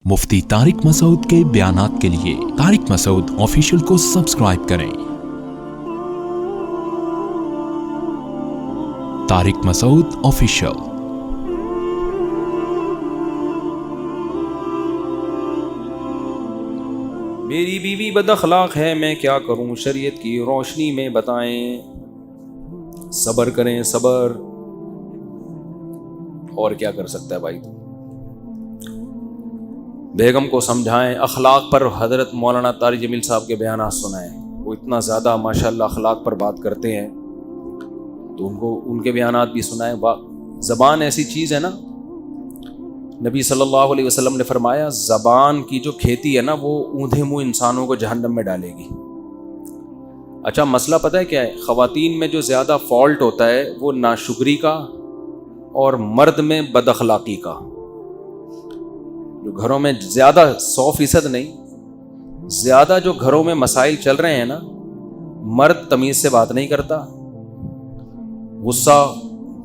مفتی طارق مسعود کے بیانات کے لیے طارق مسعود آفیشیل کو سبسکرائب کریں۔ طارق مسعود آفیشیل۔ میری بیوی بد اخلاق ہے، میں کیا کروں؟ شریعت کی روشنی میں بتائیں۔ صبر کریں، صبر۔ اور کیا کر سکتا ہے بھائی؟ بیگم کو سمجھائیں۔ اخلاق پر حضرت مولانا طارق جمیل صاحب کے بیانات سنائیں، وہ اتنا زیادہ ماشاءاللہ اخلاق پر بات کرتے ہیں، تو ان کے بیانات بھی سنائیں۔ زبان ایسی چیز ہے نا، نبی صلی اللہ علیہ وسلم نے فرمایا زبان کی جو کھیتی ہے نا، وہ اوندھے منہ انسانوں کو جہنم میں ڈالے گی۔ اچھا مسئلہ پتہ ہے کیا ہے؟ خواتین میں جو زیادہ فالٹ ہوتا ہے وہ ناشکری کا، اور مرد میں بد اخلاقی کا۔ جو گھروں میں زیادہ 100% نہیں، زیادہ جو گھروں میں مسائل چل رہے ہیں نا، مرد تمیز سے بات نہیں کرتا، غصہ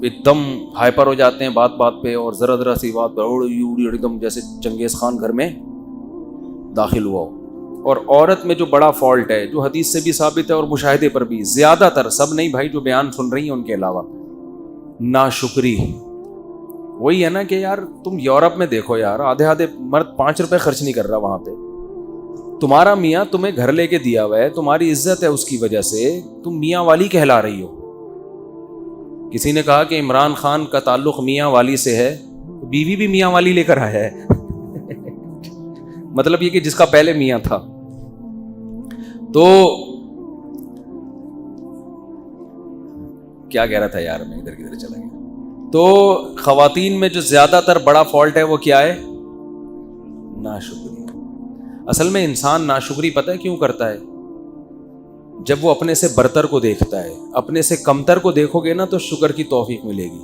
ایک دم ہائپر ہو جاتے ہیں بات بات پہ، اور ذرا ذرا سی بات پہ ایک دم جیسے چنگیز خان گھر میں داخل ہوا ہو۔ اور عورت میں جو بڑا فالٹ ہے، جو حدیث سے بھی ثابت ہے اور مشاہدے پر بھی، زیادہ تر، سب نہیں بھائی جو بیان سن رہی ہیں ان کے علاوہ، ناشکری۔ وہی ہے نا کہ یار تم یورپ میں دیکھو یار، آدھے مرد 5 روپے خرچ نہیں کر رہا وہاں پہ، تمہارا میاں تمہیں گھر لے کے دیا ہوا ہے، تمہاری عزت ہے اس کی وجہ سے، تم میاں والی کہلا رہی ہو۔ کسی نے کہا کہ عمران خان کا تعلق میاں والی سے ہے، بیوی بھی میاں والی لے کر آیا ہے مطلب یہ کہ جس کا پہلے میاں تھا۔ تو کیا کہہ رہا تھا یار میں، ادھر کدھر چلا گیا۔ تو خواتین میں جو زیادہ تر بڑا فالٹ ہے وہ کیا ہے؟ ناشکری۔ اصل میں انسان ناشکری پتہ ہے کیوں کرتا ہے؟ جب وہ اپنے سے برتر کو دیکھتا ہے، اپنے سے کمتر کو دیکھو گے نا تو شکر کی توفیق ملے گی۔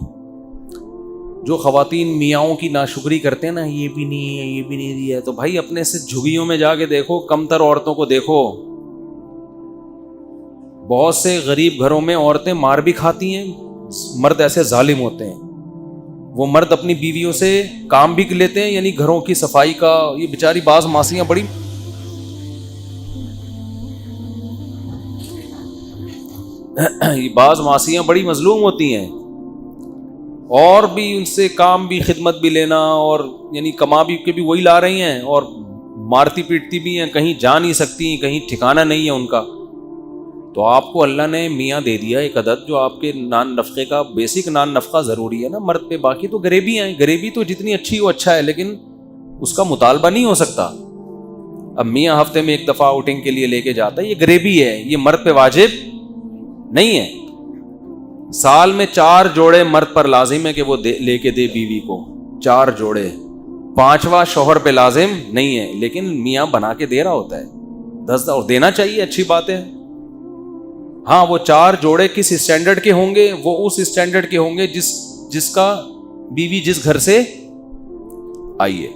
جو خواتین میاؤں کی ناشکری کرتے ہیں نا، یہ بھی نہیں ہے، یہ بھی نہیں دیا، تو بھائی اپنے سے جھگیوں میں جا کے دیکھو، کمتر عورتوں کو دیکھو۔ بہت سے غریب گھروں میں عورتیں مار بھی کھاتی ہیں، مرد ایسے ظالم ہوتے ہیں، وہ مرد اپنی بیویوں سے کام بھی لیتے ہیں، یعنی گھروں کی صفائی کا۔ یہ بیچاری بعض ماسیاں بڑی بڑی مظلوم ہوتی ہیں، اور بھی ان سے کام بھی، خدمت بھی لینا، اور یعنی کما بھی کے بھی وہی لا رہی ہیں، اور مارتی پیٹتی بھی ہیں، کہیں جا نہیں سکتی، کہیں ٹھکانہ نہیں ہے ان کا۔ تو آپ کو اللہ نے میاں دے دیا ایک عدد جو آپ کے نان نفقے کا، بیسک نان نفقہ ضروری ہے نا مرد پہ، باقی تو غریبی ہیں۔ غریبی تو جتنی اچھی ہو اچھا ہے، لیکن اس کا مطالبہ نہیں ہو سکتا۔ اب میاں ہفتے میں ایک دفعہ آؤٹنگ کے لیے لے کے جاتا ہے، یہ غریبی ہے، یہ مرد پہ واجب نہیں ہے۔ سال میں 4 جوڑے مرد پر لازم ہے کہ وہ لے کے دے بیوی کو، 4 جوڑے، 5واں شوہر پہ لازم نہیں ہے، لیکن میاں بنا کے دے رہا ہوتا ہے 10، اور دینا چاہیے، اچھی بات ہے۔ ہاں وہ 4 جوڑے کس اسٹینڈرڈ کے ہوں گے؟ وہ اس اسٹینڈرڈ کے ہوں گے جس کا بیوی جس گھر سے آئی ہے۔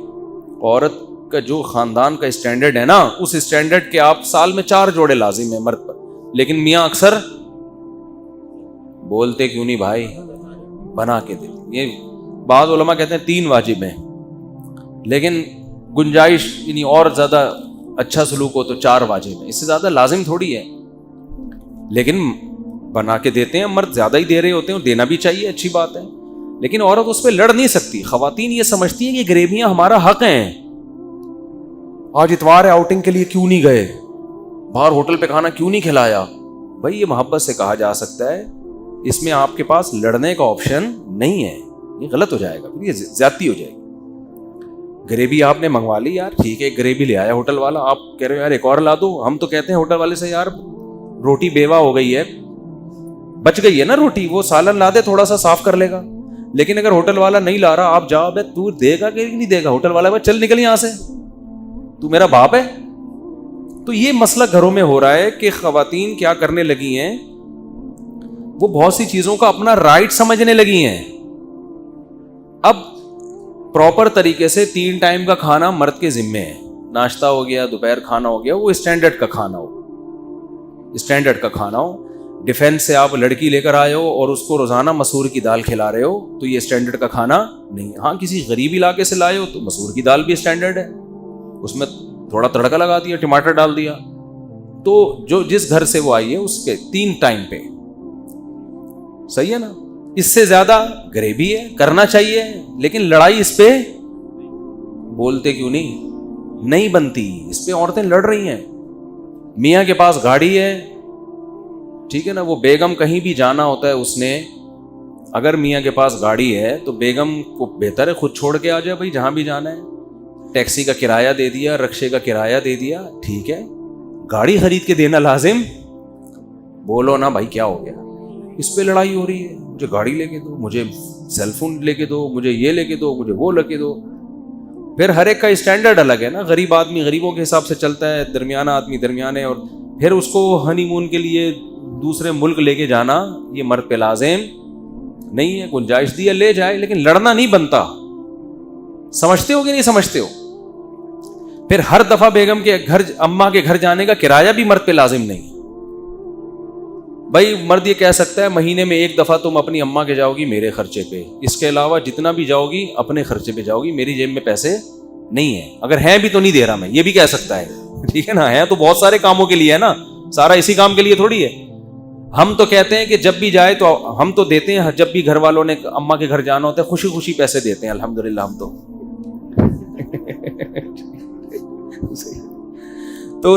عورت کا جو خاندان کا اسٹینڈرڈ ہے نا، اس اسٹینڈرڈ کے آپ سال میں 4 جوڑے لازم ہیں مرد پر، لیکن میاں اکثر بولتے کیوں نہیں بھائی بنا کے دے۔ یہ بعض علماء کہتے ہیں 3 واجب ہیں، لیکن گنجائش یعنی اور زیادہ اچھا سلوک ہو تو 4 واجب ہیں، اس سے زیادہ لازم تھوڑی ہے، لیکن بنا کے دیتے ہیں مرد، زیادہ ہی دے رہے ہوتے ہیں، دینا بھی چاہیے، اچھی بات ہے، لیکن عورت اس پہ لڑ نہیں سکتی۔ خواتین یہ سمجھتی ہیں کہ غریبیاں ہمارا حق ہیں، آج اتوار ہے آؤٹنگ کے لیے کیوں نہیں گئے، باہر ہوٹل پہ کھانا کیوں نہیں کھلایا۔ بھائی یہ محبت سے کہا جا سکتا ہے، اس میں آپ کے پاس لڑنے کا آپشن نہیں ہے، یہ غلط ہو جائے گا، پھر یہ زیادتی ہو جائے گی۔ غریبی آپ نے منگوا لی یار، ٹھیک ہے، غریبی لے آیا ہوٹل والا، آپ کہہ رہے ہو یار ایک اور لا دو، ہم تو کہتے ہیں ہوٹل والے سے یار روٹی بیوہ ہو گئی ہے، بچ گئی ہے نا روٹی، وہ سالن لا دے تھوڑا سا صاف کر لے گا، لیکن اگر ہوٹل والا نہیں لا رہا، آپ جاؤ بے تو دے گا کہ نہیں دے گا؟ ہوٹل والا چل نکل یہاں سے، تو میرا باپ ہے۔ تو یہ مسئلہ گھروں میں ہو رہا ہے کہ خواتین کیا کرنے لگی ہیں، وہ بہت سی چیزوں کا اپنا رائٹ سمجھنے لگی ہیں۔ اب پراپر طریقے سے 3 ٹائم کا کھانا مرد کے ذمے ہے، ناشتہ ہو گیا، دوپہر کھانا ہو گیا، وہ اسٹینڈرڈ کا کھانا ہو، اسٹینڈرڈ کا کھانا ہو۔ ڈیفینس سے آپ لڑکی لے کر آئے ہو اور اس کو روزانہ مسور کی دال کھلا رہے ہو تو یہ اسٹینڈرڈ کا کھانا نہیں۔ ہاں کسی غریب علاقے سے لائے ہو تو مسور کی دال بھی اسٹینڈرڈ ہے، اس میں تھوڑا تڑکا لگا دیا, ٹماٹر ڈال دیا. تو جو جس گھر سے وہ آئی ہے اس کے 3 ٹائم پہ, صحیح ہے نا, اس سے زیادہ گریوی ہے, کرنا چاہیے, لیکن لڑائی اس پہ بولتے کیوں نہیں بنتی. اس پہ عورتیں لڑ رہی ہیں. میاں کے پاس گاڑی ہے, ٹھیک ہے نا, وہ بیگم کہیں بھی جانا ہوتا ہے, اس نے اگر میاں کے پاس گاڑی ہے تو بیگم کو بہتر ہے خود چھوڑ کے آ جائے بھائی جہاں بھی جانا ہے. ٹیکسی کا کرایہ دے دیا, رکشے کا کرایہ دے دیا, ٹھیک ہے. گاڑی خرید کے دینا لازم, بولو نا بھائی کیا ہو گیا, اس پہ لڑائی ہو رہی ہے, مجھے گاڑی لے کے دو, مجھے سیل فون لے کے دو, مجھے یہ لے کے دو, مجھے وہ لے کے دو. پھر ہر ایک کا اسٹینڈرڈ الگ ہے نا. غریب آدمی غریبوں کے حساب سے چلتا ہے, درمیانہ آدمی درمیانے, اور پھر اس کو ہنی مون کے لیے دوسرے ملک لے کے جانا یہ مرد پہ لازم نہیں ہے. گنجائش دی ہے لے جائے, لیکن لڑنا نہیں بنتا. سمجھتے ہو کہ نہیں سمجھتے ہو؟ پھر ہر دفعہ بیگم کے گھر, اماں کے گھر جانے کا کرایہ بھی مرد پہ لازم نہیں. بھائی مرد یہ کہہ سکتا ہے مہینے میں 1 دفعہ تم اپنی اماں کے جاؤ گی میرے خرچے پہ, اس کے علاوہ جتنا بھی جاؤ گی اپنے خرچے پہ جاؤ گی, میری جیب میں پیسے نہیں ہیں, اگر ہیں بھی تو نہیں دے رہا میں, یہ بھی کہہ سکتا ہے, ٹھیک ہے نا. ہے تو بہت سارے کاموں کے لیے ہے نا, سارا اسی کام کے لیے تھوڑی ہے. ہم تو کہتے ہیں کہ جب بھی جائے تو ہم تو دیتے ہیں, جب بھی گھر والوں نے اماں کے گھر جانا ہوتا ہے خوشی خوشی پیسے دیتے ہیں, الحمدللہ ہم تو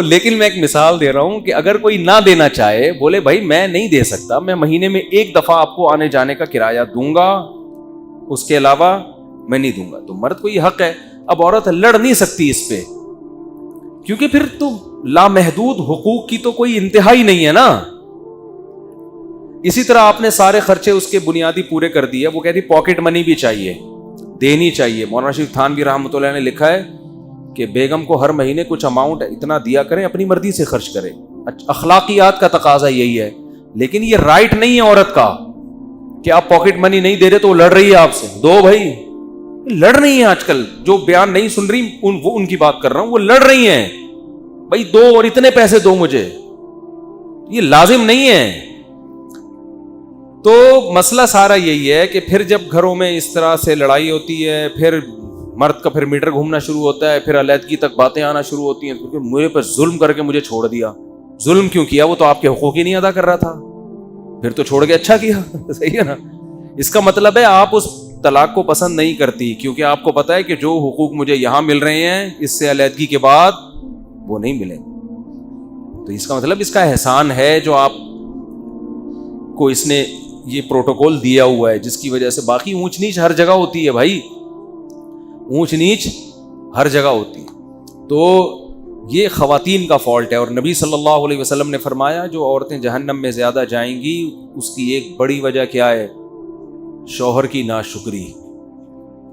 لیکن میں ایک مثال دے رہا ہوں کہ اگر کوئی نہ دینا چاہے, بولے بھائی میں نہیں دے سکتا, میں مہینے میں 1 دفعہ آپ کو آنے جانے کا کرایہ دوں گا, اس کے علاوہ میں نہیں دوں گا, تو مرد کو یہ حق ہے. اب عورت لڑ نہیں سکتی اس پہ, کیونکہ پھر تو لامحدود حقوق کی تو کوئی انتہا ہی نہیں ہے نا. اسی طرح آپ نے سارے خرچے اس کے بنیادی پورے کر دیے, وہ کہتی پاکٹ منی بھی چاہیے, دینی چاہیے. مولانا شریف تھانوی رحمۃ اللہ نے لکھا ہے کہ بیگم کو ہر مہینے کچھ اماؤنٹ اتنا دیا کریں, اپنی مرضی سے خرچ کریں. اخلاقیات کا تقاضا یہی ہے, لیکن یہ رائٹ نہیں ہے عورت کا کہ آپ پاکٹ منی نہیں دے رہے تو وہ لڑ رہی ہے آپ سے. دو بھائی, لڑ رہی ہیں آج کل, جو بیان نہیں سن رہی وہ ان کی بات کر رہا ہوں, وہ لڑ رہی ہیں بھائی دو, اور اتنے پیسے دو مجھے, یہ لازم نہیں ہے. تو مسئلہ سارا یہی ہے کہ پھر جب گھروں میں اس طرح سے لڑائی ہوتی ہے, پھر مرد کا پھر میٹر گھومنا شروع ہوتا ہے, پھر علیحدگی تک باتیں آنا شروع ہوتی ہیں, کیونکہ مجھے پر ظلم کر کے مجھے چھوڑ دیا. ظلم کیوں کیا؟ وہ تو آپ کے حقوق ہی نہیں ادا کر رہا تھا, پھر تو چھوڑ کے اچھا کیا. صحیح ہے نا. اس کا مطلب ہے آپ اس طلاق کو پسند نہیں کرتی, کیونکہ آپ کو پتا ہے کہ جو حقوق مجھے یہاں مل رہے ہیں اس سے علیحدگی کے بعد وہ نہیں ملیں. تو اس کا مطلب اس کا احسان ہے جو آپ کو اس نے یہ پروٹوکول دیا ہوا ہے, جس کی وجہ سے باقی اونچ نیچ ہر جگہ ہوتی ہے بھائی, اونچ نیچ ہر جگہ ہوتی ہے. تو یہ خواتین کا فالٹ ہے. اور نبی صلی اللہ علیہ وسلم نے فرمایا جو عورتیں جہنم میں زیادہ جائیں گی اس کی ایک بڑی وجہ کیا ہے؟ شوہر کی ناشکری.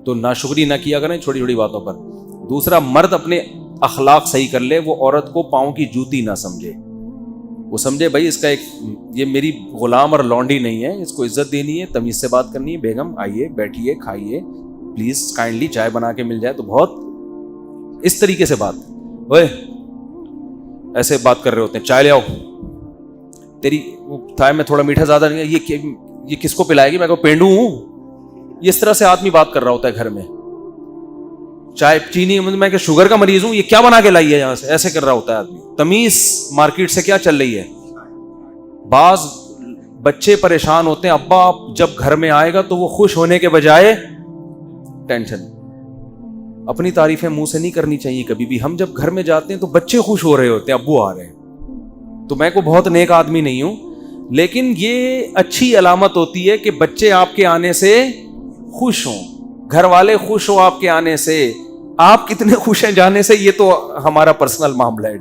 تو ناشکری نہ کیا کریں چھوٹی چھوٹی باتوں پر. دوسرا, مرد اپنے اخلاق صحیح کر لے, وہ عورت کو پاؤں کی جوتی نہ سمجھے, وہ سمجھے بھائی اس کا ایک, یہ میری غلام اور لونڈی نہیں ہے, اس کو عزت دینی ہے, تمیز سے بات کرنی ہے. بیگم آئیے, بیٹھیے, کھائیے, پلیز کائنڈلی چائے بنا کے مل جائے, تو بہت اس طریقے سے بات. اوے ایسے بات کر رہے ہوتے ہیں, چائے لے آؤ, تیری چائے میں تھوڑا میٹھا زیادہ نہیں ہے, یہ کس کو پلائے گی, میں کو پینڈو ہوں. یہ اس طرح سے آدمی بات کر رہا ہوتا ہے گھر میں. چائے چینی, میں کہ شوگر کا مریض ہوں, یہ کیا بنا کے لائی ہے یہاں سے, ایسے کر رہا ہوتا ہے آدمی. تمیز مارکیٹ سے کیا چل رہی ہے. بعض بچے پریشان ہوتے ہیں, ابا جب گھر میں آئے گا تو وہ خوش ہونے کے بجائے ٹینشن. اپنی تعریفیں منہ سے نہیں کرنی چاہیے کبھی بھی. ہم جب گھر میں جاتے ہیں تو بچے خوش ہو رہے ہوتے ہیں, ابو آ رہے ہیں. تو میں کو بہت نیک آدمی نہیں ہوں, لیکن یہ اچھی علامت ہوتی ہے کہ بچے آپ کے آنے سے خوش ہوں, گھر والے خوش ہوں آپ کے آنے سے. آپ کتنے خوش ہیں جانے سے یہ تو ہمارا پرسنل معاملہ ہے.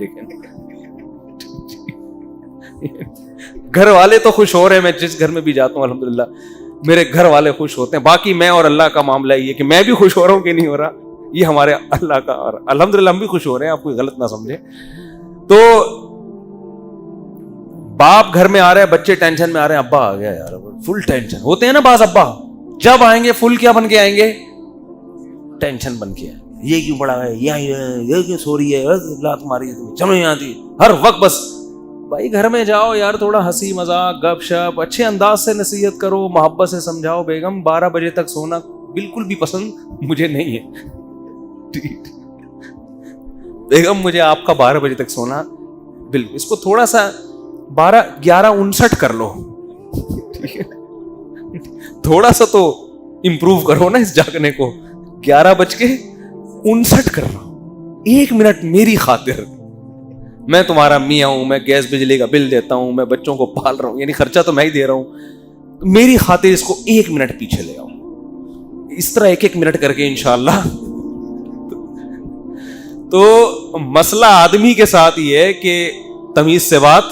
گھر والے تو خوش ہو رہے ہیں, میں جس گھر میں بھی جاتا ہوں الحمدللہ میرے گھر والے خوش ہوتے ہیں. باقی میں اور اللہ کا معاملہ یہ کہ میں بھی خوش ہو رہا ہوں کہ نہیں ہو رہا, یہ ہمارے اللہ کا, اور الحمدللہ ہم بھی خوش ہو رہے ہیں, آپ کوئی غلط نہ سمجھے. تو باپ گھر میں آ رہے ہیں, بچے ٹینشن میں آ رہے ہیں, ابا آ گیا یار, فل ٹینشن ہوتے ہیں نا بعض ابا. جب آئیں گے فل کیا بن کے آئیں گے؟ ٹینشن بن کے. یہ کیوں پڑا ہے, یہ کیوں سو رہی ہے, لات ماری ہے, چلو یہاں تھی ہر وقت. بس بھائی گھر میں جاؤ یار, تھوڑا ہنسی مذاق گپ شپ اچھے انداز سے نصیحت کرو, محبت سے سمجھاؤ. بیگم 12 بجے تک سونا بالکل بھی پسند مجھے نہیں ہے. بیگم مجھے آپ کا 12 بجے تک سونا بالکل، اس کو تھوڑا سا 11:59 کر لو، ٹھیک ہے، تھوڑا سا تو امپروو کرو نا اس جاگنے کو. 11:59 کر رہا ہوں، 1 منٹ میری خاطر. میں تمہارا میاں ہوں، میں گیس بجلی کا بل دیتا ہوں، میں بچوں کو پال رہا ہوں، یعنی خرچہ تو میں ہی دے رہا ہوں. میری خاطر اس کو 1 منٹ پیچھے لے آؤ. اس طرح 1 منٹ کر کے انشاءاللہ. تو مسئلہ آدمی کے ساتھ یہ ہے کہ تمیز سے بات،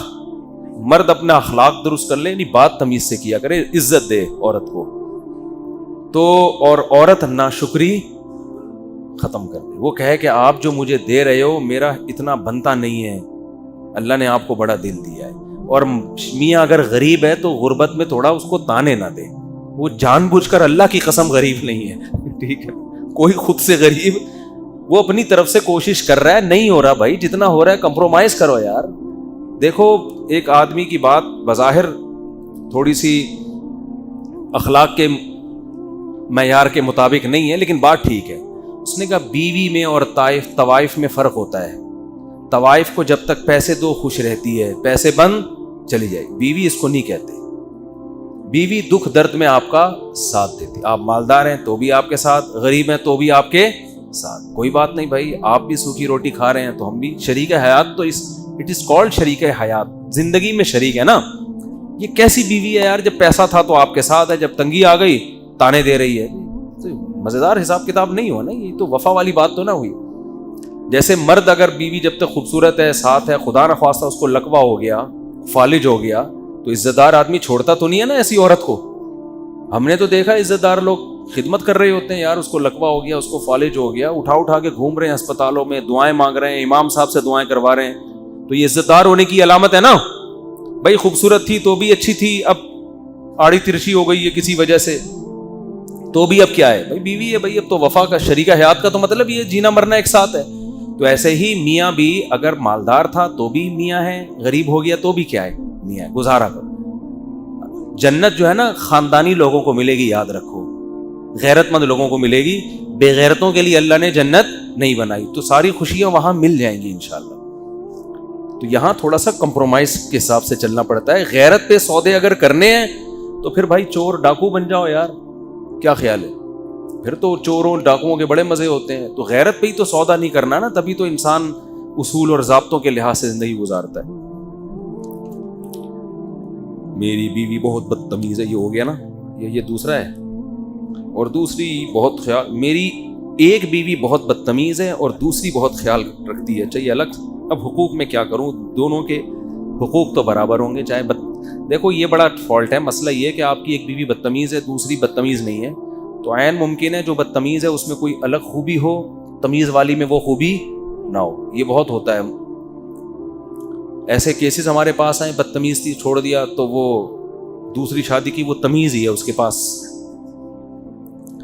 مرد اپنا اخلاق درست کر لے، یعنی بات تمیز سے کیا کرے، عزت دے عورت کو. تو اور عورت ناشکری ختم کر دے. وہ کہے کہ آپ جو مجھے دے رہے ہو میرا اتنا بنتا نہیں ہے، اللہ نے آپ کو بڑا دل دیا ہے. اور میاں اگر غریب ہے تو غربت میں تھوڑا اس کو تانے نہ دے. وہ جان بوجھ کر اللہ کی قسم غریب نہیں ہے، ٹھیک ہے، کوئی خود سے غریب، وہ اپنی طرف سے کوشش کر رہا ہے. نہیں ہو رہا بھائی، جتنا ہو رہا ہے کمپرومائز کرو یار. دیکھو ایک آدمی کی بات بظاہر تھوڑی سی اخلاق کے معیار کے مطابق نہیں ہے، لیکن بات ٹھیک ہے. اس نے کہا بیوی میں اور طوائف میں فرق ہوتا ہے. طوائف کو جب تک پیسے دو خوش رہتی ہے، پیسے بند چلی جائے. بیوی اس کو نہیں کہتے. بیوی دکھ درد میں آپ کا ساتھ دیتی. آپ مالدار ہیں تو بھی آپ کے ساتھ، غریب ہیں تو بھی آپ کے ساتھ. کوئی بات نہیں بھائی، آپ بھی سوکھی روٹی کھا رہے ہیں تو ہم بھی شریک حیات. تو اٹ از کالڈ شریک حیات، زندگی میں شریک ہے نا. یہ کیسی بیوی ہے یار، جب پیسہ تھا تو آپ کے ساتھ ہے، جب تنگی آ گئی تانے دے رہی ہے. مزیدار حساب کتاب نہیں ہوا نا، یہ تو وفا والی بات تو نہ ہوئی. جیسے مرد اگر بیوی جب تک خوبصورت ہے، ساتھ ہے، خدا نخواستہ اس کو لقوہ ہو گیا، فالج ہو گیا، تو عزت دار آدمی چھوڑتا تو نہیں ہے نا ایسی عورت کو. ہم نے تو دیکھا عزت دار لوگ خدمت کر رہے ہوتے ہیں یار، اس کو لقوہ ہو گیا، اس کو فالج ہو گیا، اٹھا کے گھوم رہے ہیں ہسپتالوں میں، دعائیں مانگ رہے ہیں، امام صاحب سے دعائیں کروا رہے ہیں. تو یہ عزت دار ہونے کی علامت ہے نا. بھائی خوبصورت تھی تو بھی اچھی تھی، اب آڑی ترچی ہو گئی ہے کسی وجہ سے، تو بھی اب کیا ہے بھائی، بیوی ہے بھائی، اب تو وفا کا شریک حیات کا تو مطلب یہ جینا مرنا ایک ساتھ ہے. تو ایسے ہی میاں بھی اگر مالدار تھا تو بھی میاں ہے، غریب ہو گیا تو بھی کیا ہے، میاں ہے. گزارا کرو. جنت جو ہے نا خاندانی لوگوں کو ملے گی، یاد رکھو، غیرت مند لوگوں کو ملے گی. بے غیرتوں کے لیے اللہ نے جنت نہیں بنائی. تو ساری خوشیاں وہاں مل جائیں گی انشاءاللہ. تو یہاں تھوڑا سا کمپرومائز کے حساب سے چلنا پڑتا ہے. غیرت پہ سودے اگر کرنے ہیں تو پھر بھائی چور ڈاکو بن جاؤ یار، کیا خیال ہے؟ پھر تو چوروں ڈاکوؤں کے بڑے مزے ہوتے ہیں. تو غیرت پہ ہی تو سودا نہیں کرنا نا، تبھی تو انسان اصول اور ضابطوں کے لحاظ سے زندگی گزارتا ہے. میری بیوی بہت بدتمیز ہے، یہ ہو گیا نا، یہ دوسرا ہے. اور دوسری بہت خیال، میری ایک بیوی بہت بدتمیز ہے اور دوسری بہت خیال رکھتی ہے. چاہیے الگ. اب حقوق میں کیا کروں، دونوں کے حقوق تو برابر ہوں گے. چاہے دیکھو یہ بڑا فالٹ ہے. مسئلہ یہ کہ آپ کی ایک بیوی بدتمیز ہے، دوسری بدتمیز نہیں ہے، تو عین ممکن ہے جو بدتمیز ہے اس میں کوئی الگ خوبی ہو، تمیز والی میں وہ خوبی نہ ہو. یہ بہت ہوتا ہے. ایسے کیسز ہمارے پاس آئے، بدتمیز تھی چھوڑ دیا، تو وہ دوسری شادی کی، وہ تمیز ہی ہے اس کے پاس،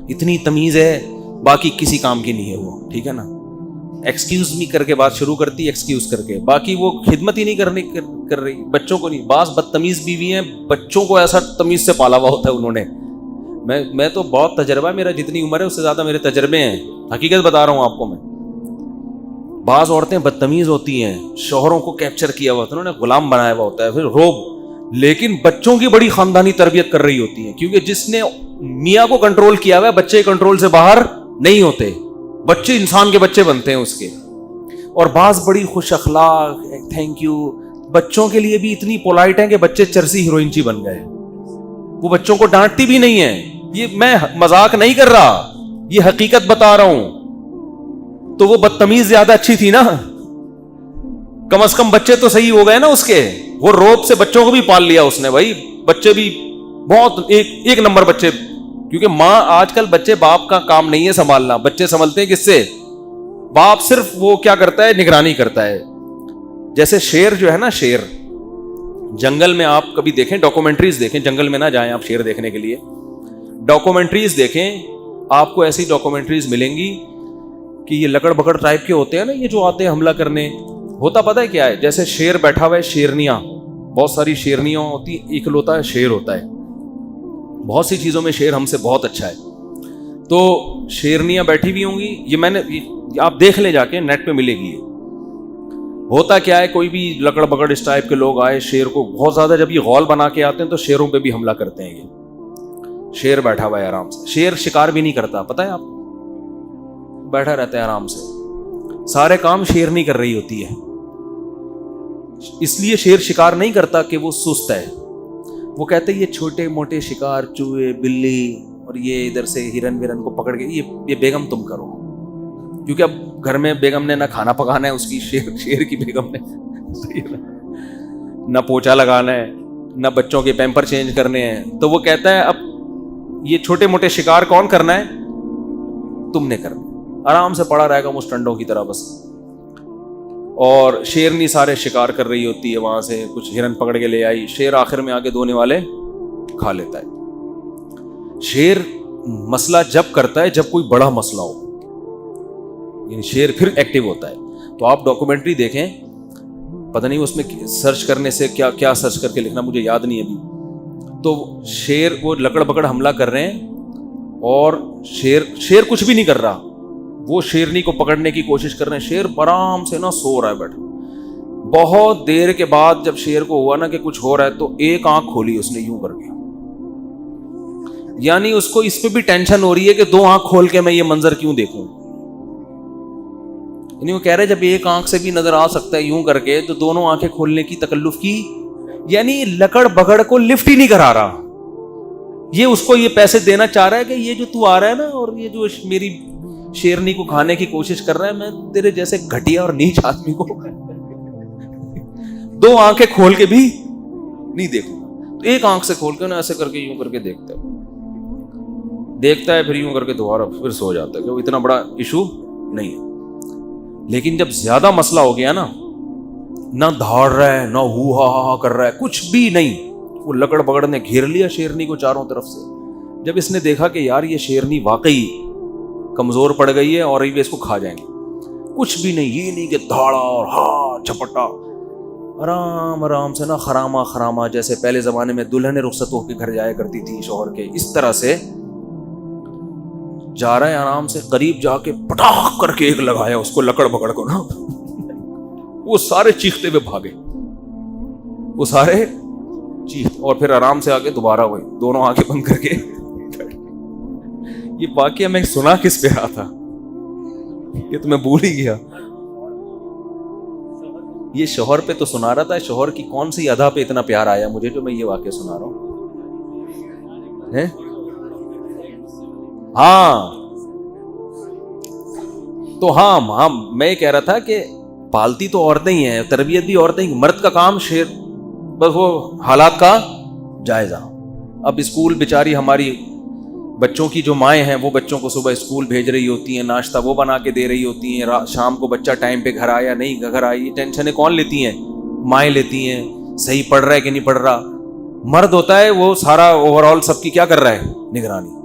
اتنی تمیز ہے باقی کسی کام کی نہیں ہے وہ، ٹھیک ہے نا. ایکسکیوز می کر کے بات شروع کرتی، ایکسکیوز کر کے، باقی وہ خدمت ہی نہیں کر رہی. بچوں کو نہیں. بعض بدتمیز بیوی ہیں، بچوں کو ایسا تمیز سے پالا ہوا ہوتا ہے انہوں نے. میں تو بہت تجربہ، میرا جتنی عمر ہے اس سے زیادہ میرے تجربے ہیں، حقیقت بتا رہا ہوں آپ کو میں. بعض عورتیں بدتمیز ہوتی ہیں، شوہروں کو کیپچر کیا ہوا ہوتا ہے، انہوں نے غلام بنایا ہوا ہوتا ہے، پھر روب، لیکن بچوں کی بڑی خاندانی تربیت کر رہی ہوتی ہیں. کیونکہ جس نے میاں کو کنٹرول کیا ہوا ہے، بچے کنٹرول سے باہر نہیں ہوتے، بچے انسان کے بچے بنتے ہیں اس کے. اور بعض بڑی خوش اخلاق، تھینک یو، بچوں کے لیے بھی اتنی پولائٹ ہیں کہ بچے چرسی ہیروئنچی بن گئے. وہ بچوں کو ڈانٹتی بھی نہیں ہے. یہ میں مذاق نہیں کر رہا، یہ حقیقت بتا رہا ہوں. تو وہ بدتمیز زیادہ اچھی تھی نا، کم از کم بچے تو صحیح ہو گئے نا اس کے. وہ روب سے بچوں کو بھی پال لیا اس نے بھائی، بچے بھی بہت ایک نمبر بچے. کیونکہ ماں، آج کل بچے، باپ کا کام نہیں ہے سنبھالنا، بچے سنبھلتے ہیں کس سے؟ باپ صرف وہ کیا کرتا ہے، نگرانی کرتا ہے. جیسے شیر جو ہے نا، شیر جنگل میں آپ کبھی دیکھیں، ڈاکومنٹریز دیکھیں، جنگل میں نہ جائیں آپ شیر دیکھنے کے لیے، ڈاکومنٹریز دیکھیں، آپ کو ایسی ڈاکومنٹریز ملیں گی کہ یہ لکڑ بکڑ ٹائپ کے ہوتے ہیں نا، یہ جو آتے ہیں حملہ کرنے. ہوتا پتہ ہے کیا ہے؟ جیسے شیر بیٹھا ہوا ہے، شیرنیاں، بہت ساری شیرنیاں ہوتی ہیں، اکلوتا ہے شیر ہوتا ہے. بہت سی چیزوں میں شیر ہم سے بہت اچھا ہے. تو شیرنیاں بیٹھی ہوئی ہوں گی، یہ میں نے، آپ دیکھ لیں جا کے، نیٹ پہ ملے گی. ہوتا کیا ہے, کوئی بھی لکڑ بکڑ اس ٹائپ کے لوگ آئے, شیر کو بہت زیادہ جب یہ غول بنا کے آتے ہیں تو شیروں پہ بھی حملہ کرتے ہیں. یہ شیر بیٹھا ہوا ہے آرام سے, شیر شکار بھی نہیں کرتا, پتہ ہے آپ, بیٹھا رہتا ہے آرام سے, سارے کام شیر نہیں کر رہی ہوتی ہے. اس لیے شیر شکار نہیں کرتا کہ وہ سست ہے, وہ کہتے ہیں یہ چھوٹے موٹے شکار, چوہے, بلی اور یہ ادھر سے ہرن ورن کو پکڑ کے یہ بیگم تم کرو, کیونکہ اب گھر میں بیگم نے نہ کھانا پکانا ہے اس کی, شیر کی بیگم نے نہ پوچھا لگانا ہے, نہ بچوں کے پیمپر چینج کرنے ہیں. تو وہ کہتا ہے اب یہ چھوٹے موٹے شکار کون کرنا ہے, تم نے کرنا, آرام سے پڑا رہے گا مسٹنڈوں کی طرح بس. اور شیرنی سارے شکار کر رہی ہوتی ہے, وہاں سے کچھ ہرن پکڑ کے لے آئی, شیر آخر میں آگے دھونے والے کھا لیتا ہے. شیر مسئلہ جب کرتا ہے جب کوئی بڑا مسئلہ ہو, یعنی شیر پھر ایکٹیو ہوتا ہے. تو آپ ڈاکومنٹری دیکھیں, پتہ نہیں اس میں سرچ کرنے سے کیا سرچ کر کے لکھنا مجھے یاد نہیں ابھی. تو شیر وہ لکڑ پکڑ حملہ کر رہے ہیں اور شیر کچھ بھی نہیں کر رہا, وہ شیرنی کو پکڑنے کی کوشش کر رہے ہیں. شیر آرام سے نا سو رہا ہے بیٹھا. بہت دیر کے بعد جب شیر کو ہوا نا کہ کچھ ہو رہا ہے تو ایک آنکھ کھولی اس نے یوں کر کے, یعنی اس کو اس پہ بھی ٹینشن ہو رہی ہے کہ دو آنکھ کھول کے میں یہ منظر کیوں دیکھوں. یعنی وہ کہہ رہے جب ایک آنکھ سے بھی نظر آ سکتا ہے یوں کر کے تو دونوں آنکھیں کھولنے کی تکلف کی, یعنی لکڑ بگڑ کو لفٹ ہی نہیں کرا رہا. یہ اس کو یہ پیسے دینا چاہ رہا ہے کہ یہ جو تو آ رہا ہے نا اور یہ جو میری شیرنی کو کھانے کی کوشش کر رہا ہے, میں تیرے جیسے گھٹیا اور نیچ آدمی کو دو آنکھیں کھول کے بھی نہیں دیکھوں. تو ایک آنکھ سے کھول کے نا ایسے کر کے یوں کر کے دیکھتا ہے پھر یوں کر کے دوبارہ پھر سو جاتا ہے کہ وہ اتنا بڑا ایشو نہیں ہے. لیکن جب زیادہ مسئلہ ہو گیا نا, نہ دھاڑ رہا ہے نہ ہو ہا کر رہا ہے, کچھ بھی نہیں, وہ لکڑ بگڑ نے گھیر لیا شیرنی کو چاروں طرف سے. جب اس نے دیکھا کہ یار یہ شیرنی واقعی کمزور پڑ گئی ہے اور یہ اس کو کھا جائیں گے, کچھ بھی نہیں, یہ نہیں کہ دھاڑا اور ہا چھپٹا, آرام سے نا خراما جیسے پہلے زمانے میں دلہنیں رخصت ہو کے گھر جایا کرتی تھی شوہر کے, اس طرح سے جا رہا ہے آرام سے. قریب جا کے پٹاخ کر کے ایک لگایا اس کو لکڑ بکڑ کو نا, وہ سارے چیختے ہوئے بھاگے, وہ سارے چیخ, اور پھر آرام سے آگے دوبارہ وہی دونوں آنکھیں بند کر کے. یہ واقعہ میں سنا کس پہ رہا تھا یہ تو میں بھول ہی گیا. یہ شوہر پہ تو سنا رہا تھا, شوہر کی کون سی ادا پہ اتنا پیار آیا مجھے جو میں یہ واقعہ سنا رہا ہوں. ہاں تو ہاں میں کہہ رہا تھا کہ پالتی تو عورتیں ہی ہیں, تربیت بھی عورتیں ہی, مرد کا کام شیر بس وہ حالات کا جائزہ. اب اسکول بیچاری ہماری بچوں کی جو مائیں ہیں وہ بچوں کو صبح اسکول بھیج رہی ہوتی ہیں, ناشتہ وہ بنا کے دے رہی ہوتی ہیں, شام کو بچہ ٹائم پہ گھر آیا نہیں گھر آئی, ٹینشنیں کون لیتی ہیں, مائیں لیتی ہیں. صحیح پڑھ رہا ہے کہ نہیں پڑھ رہا, مرد ہوتا ہے وہ سارا اوور آل سب کی کیا کر رہا ہے, نگرانی.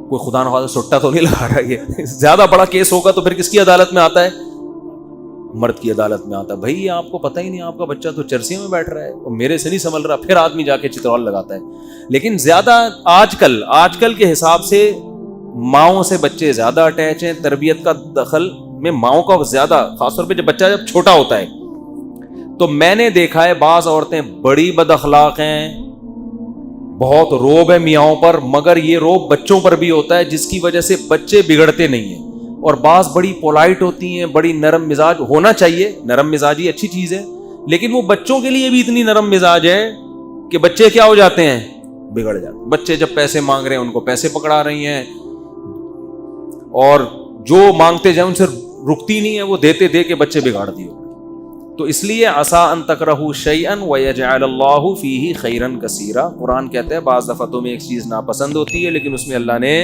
کوئی خدا نخواستہ سٹا تو نہیں لگا رہا. یہ زیادہ بڑا کیس ہوگا تو پھر کس کی عدالت میں آتا ہے, مرد کی عدالت میں آتا ہے. بھائی آپ کو پتہ ہی نہیں, آپ کا بچہ تو چرسی میں بیٹھ رہا ہے اور میرے سے نہیں سنبھل رہا, پھر آدمی جا کے چترول لگاتا ہے. لیکن زیادہ آج کل کے حساب سے ماؤں سے بچے زیادہ اٹیچ ہیں, تربیت کا دخل میں ماؤں کا زیادہ, خاص طور پہ جب بچہ جب چھوٹا ہوتا ہے. تو میں نے دیکھا ہے بعض عورتیں بڑی بد اخلاق ہیں, بہت روب ہے میاؤں پر, مگر یہ روب بچوں پر بھی ہوتا ہے جس کی وجہ سے بچے بگڑتے نہیں ہیں. اور بعض بڑی پولائٹ ہوتی ہیں, بڑی نرم مزاج, ہونا چاہیے, نرم مزاجی اچھی چیز ہے, لیکن وہ بچوں کے لیے بھی اتنی نرم مزاج ہے کہ بچے کیا ہو جاتے ہیں, بگڑ جاتے ہیں. بچے جب پیسے مانگ رہے ہیں ان کو پیسے پکڑا رہی ہیں, اور جو مانگتے جائیں ان سے رکتی نہیں ہے, وہ دیتے دے کے بچے بگاڑ دیے. تو اس لیے عسیٰ ان تکرہوا شیئا ویجعل اللہ فیہ خیرا کثیرا. قرآن کہتا ہے بعض دفعہ تمہیں ایک چیز ناپسند ہوتی ہے لیکن اس میں اللہ نے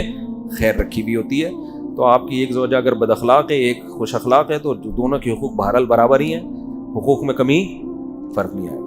خیر رکھی بھی ہوتی ہے. تو آپ کی ایک زوجہ اگر بد اخلاق ہے, ایک خوش اخلاق ہے, تو دونوں کے حقوق بہرحال برابر ہی ہیں, حقوق میں کمی فرق نہیں آئے.